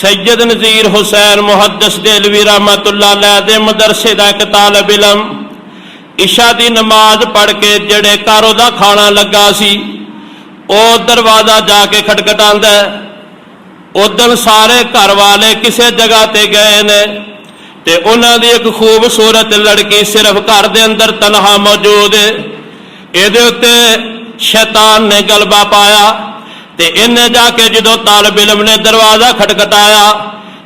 سید نذیر حسین محدث دہلوی رحمت اللہ علیہ دے مدرسے دا ایک طالب علم عشاء دی نماز پڑھ کے جڑے کارو دا کھانا لگا سی او دروازہ جا کے کھٹکھٹاندا ہے۔ ادھر سارے گھر والے کسے جگہ تے گئے نے تے انہاں دی ایک خوبصورت لڑکی صرف گھر دے اندر تنہا موجود ہے۔ ایدے اتے شیطان نے غلبہ پایا تے انہیں جا کے جدو طالب علم نے دروازہ کھٹکھٹایا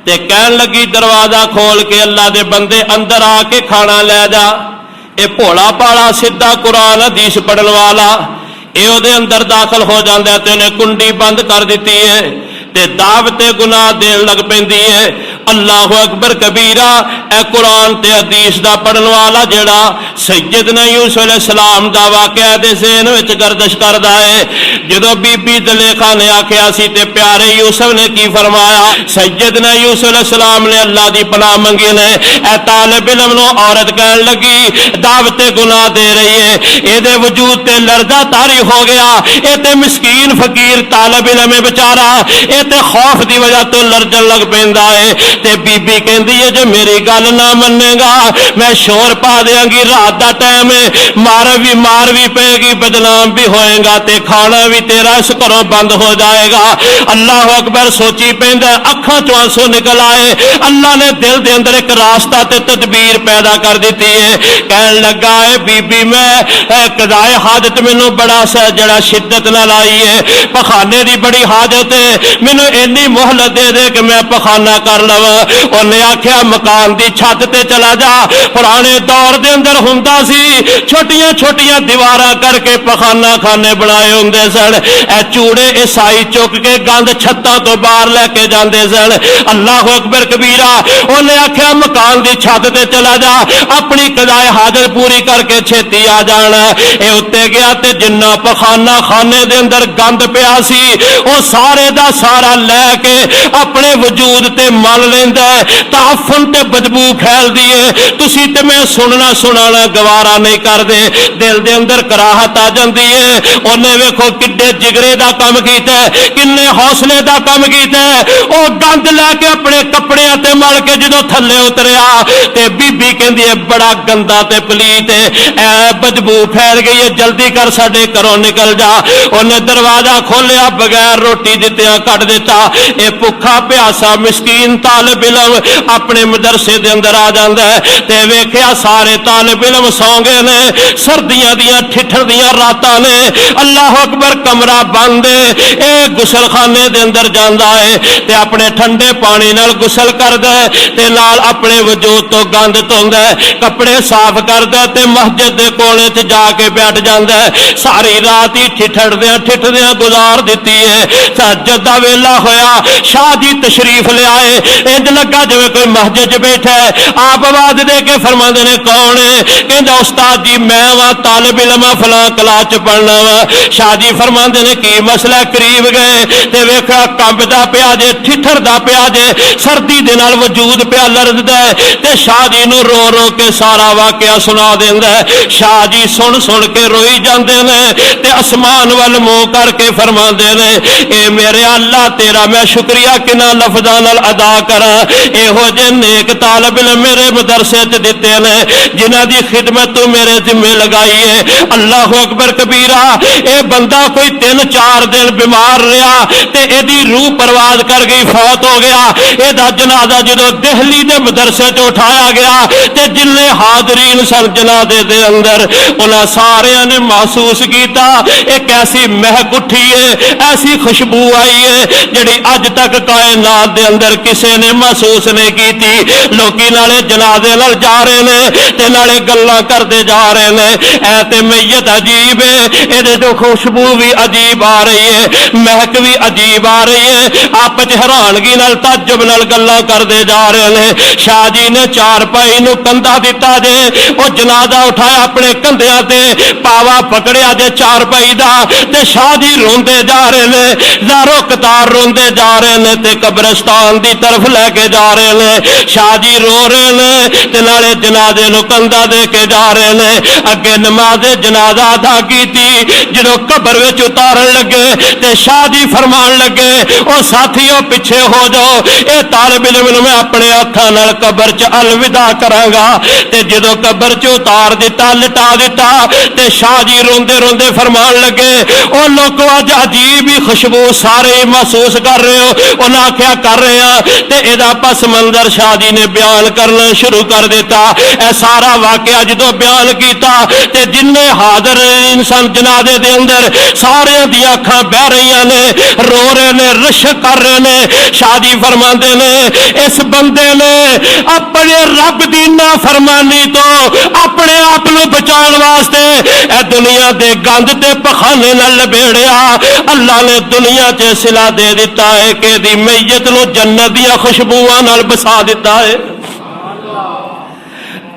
تے کہن لگی دروازہ کھول کے اللہ دے بندے اندر آ کے کھانا لے جا۔ اے بھولا پالا سیدھا قرآن حدیث پڑھن والا اے او دے اندر داخل ہو جاندا ہے تے انہیں کنڈی بند کر دیتی ہے تے دعوت گناہ دین لگ پیندی ہے۔ اللہ اکبر کبیرہ۔ اے قرآن تے حدیث دا پڑھن والا جڑا سیدنا یوسف علیہ السلام دا واقعہ دے ذہن وچ گردش کردا ہے۔ جدو بی بی زلیخا نے آکھیا سی تے پیارے یوسف نے کی فرمایا؟ سیدنا یوسف علیہ السلام نے اللہ دی پناہ منگی نے۔ اے طالب علم نو عورت کہن لگی دعوت گناہ دے رہی ہے، اے دے وجود تے لرزہ طاری ہو گیا، اے تے مسکین فقیر طالب علم ہے بیچارہ، اے تے خوف دی وجہ تو لرزن لگ پیندا ہے۔ تے بی بی کہندی ہے جو میری گل نہ منے گا میں شور پا دیاں گی، رات دا ٹائم ہے، مار بھی پے گی، بدنام بھی ہوئے گا تے کھانا بھی تیرا اس گھروں بند ہو جائے گا۔ اللہ اکبر سوچی پیندا، اکھاں چوں آنسو نکل آئے۔ اللہ نے دل دے اندر ایک راستہ تے تدبیر پیدا کر دیتی ہے۔ کہن لگا ہے بی بی میں قضائے حاجت مینوں بڑا سا جڑا شدت نہ لائی ہے، پخانے دی بڑی حاجت ہے، مینوں اینی مہلت دے دے کہ میں پخانہ کر لواں۔ انہیں آکھیا مکان دی چھت تے چلا جا، پرانے دور دے اندر ہوندا سی چھوٹیاں چھوٹیاں دیواراں کر کے پخانہ خانے بنائے ہوندے سن، اے چوڑے عیسائی چک کے گند چھتاں تو باہر لے کے جاندے سن۔ اللہ اکبر کبیرہ۔ انہیں آکھیا مکان دی چھت تے چلا جا، اپنی قضائے حاجت پوری کر کے چھتی آ جانا۔ اے اتے گیا تے جنہ پخانہ خانے دے اندر گند پیا سی او سارے دا سارا لے کے اپنے وجود تے مل لیندا ہے، تعفن تے بدبو پھیل دی ہے۔ تسی تے میں سنانا گوارا نہیں کر دے، دل دے اندر کراہت آ جاندی ہے۔ انہیں ویکھو کڈے جگرے دا کم کیتا ہے، کنے حوصلے دا کم کیتا ہے۔ او گند لے کے اپنے کپڑے تے مل کے جدو تھلے اتریا تے بی بی کہندی ہے بڑا گندا تے پلیت ہے، اے بدبو پھیل گئی ہے، جلدی کر ساڈے گھروں نکل جا۔ انہیں دروازہ کھولیا، بغیر روٹی دتیاں کٹ دیتا۔ اے بھکھا پیاسا مسکین طالب علم اپنے مدرسے دے اندر آ جاندا ہے تے ویکھیا سارے طالب علم سو گئے نے، سردیاں دیاں ٹھٹھر دیاں راتاں نے، اللہ اکبر کمرہ بند ہے۔ اے غسل خانے دے اندر جاندا ہے تے اپنے ٹھنڈے پانی نال غسل کردا ہے تے نال اپنے وجود تو گند دھوندا ہے، کپڑے صاف کردا ہے تے مسجد دے کونے تے جا کے بیٹھ جاندا ہے۔ ساری رات ہی ٹھٹھردیاں گزار دیتی ہے۔ تہجد دا ویلا ہویا، شاہ جی تشریف لے آئے، انج لگا جویں کوئی مسجد چ بیٹھا ہے۔ آپ آواز دے کے فرماندے نے کون ہے؟ کہندا استاد جی میں وا طالب علم فلاں کلاس چ پڑھنا وا۔ شاہ جی فرماندے نے کی مسئلہ؟ قریب گئے تے ویکھا کمبدا پیا جے، ٹھٹھردا پیا جے، سردی دے نال وجود پیا لرزدا ہے تے شاہ جی نو رو رو کے سارا واقعہ سنا دیندا ہے۔ شاہ جی سن کے روئی جاندے نے تے آسمان ول منہ کر کے فرماندے نے اے میرے اللہ تیرا میں شکریہ کنا لفظاں نال ادا کراں، اے ہو جے نیک طالب علم میرے مدرسے تے دتے نے جنہاں دی خدمت تو میرے ذمہ لگائی ہے۔ اللہ اکبر کبیرہ۔ اے بندہ کوئی 3-4 دن بیمار رہا تے اے دی روح پرواز کر گئی، فوت ہو گیا۔ اے دا جنازہ جدو دہلی دے مدرسے تے اٹھایا گیا تے جننے حاضرین سن جنازے دے اندر انہاں سارے نے محسوس کیتا ایک ایسی مہک اٹھی ہے، ایسی خوشبو آئی ہے جڑی اج تک کائنات دے اندر کسے نے محسوس نہیں کیتی۔ لوکی نالے جنازے نال جا رہے نے تے نالے گلاں کردے جا رہے نے۔ اے تے میت عجیب ہے، اے دے تو خوشبو بھی عجیب آ رہی ہے، مہک بھی عجیب آ رہی ہے۔ آپ وچ حیرانگی نال تعجب نال گلاں کردے جا رہے نے۔ شاہ جی نے چارپائی نو کندھا دتا جے، او جنازہ اٹھایا اپنے کندھیاں تے، پاوا پکڑیا جے چارپائی دا تے شاہ جی روندے جا رہے نے، زارو قطار روندے جا رہے نے تے قبرستان دی طرف لے لے کے جا رہے ہیں. شاہ جی رو رہے ہیں تے نالے جنازے نو کندھا دے کے جا رہے ہیں. اگے نماز جنازہ ادا کیتی, جدوں قبر وچ اتارن لگے تے شاہ جی فرمان لگے او ساتھیو پیچھے ہو جاؤ, اے طالب علم نو میں اپنے ہاتھاں نال قبر چ الوداع کراں گا. تے جدوں قبر چ اتار دیتا, لٹا دیتا, تے شاہ جی روندے روندے فرمان لگے او لوکو اج عجیب ہی خوشبو سارے محسوس کر رہے ہو. انہاں آکھیا کر رہے ہاں. تے ادا پس منظر شاہ جی نے بیان کرنا شروع کر دیتا. اے سارا واقعہ جدوں بیان کیتا تے جن حاضر انسان جنازے دے اندر سارے دی اکھاں بہ رہی نے, رو رہے نے, رشک کر رہے نے. شاہ جی فرماندے نے اس بندے نے اپنے رب دی نافرمانی تو اپنے آپ کو بچان واسطے اے دنیا دے گند تے پخانے نہ لبیڑیا. اللہ نے دنیا چ صلہ دے دیتا ہے کہ دی میت نو جنت دیا خوشبوؤں نال بسا دیتا ہے.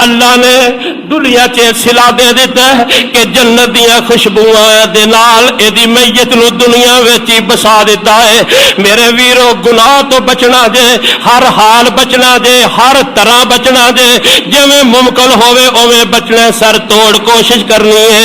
اللہ نے دنیا چ صلہ دے دیتا ہے کہ جنت دیا خوشبوؤں دے نال ایدی میت نو دنیا وچ ہی بسا دیتا ہے. میرے ویرو گناہ تو بچنا جے, ہر حال بچنا جے, ہر طرح بچنا جے, جویں ممکن ہوے اویں بچنا, سر توڑ کوشش کرنی ہے.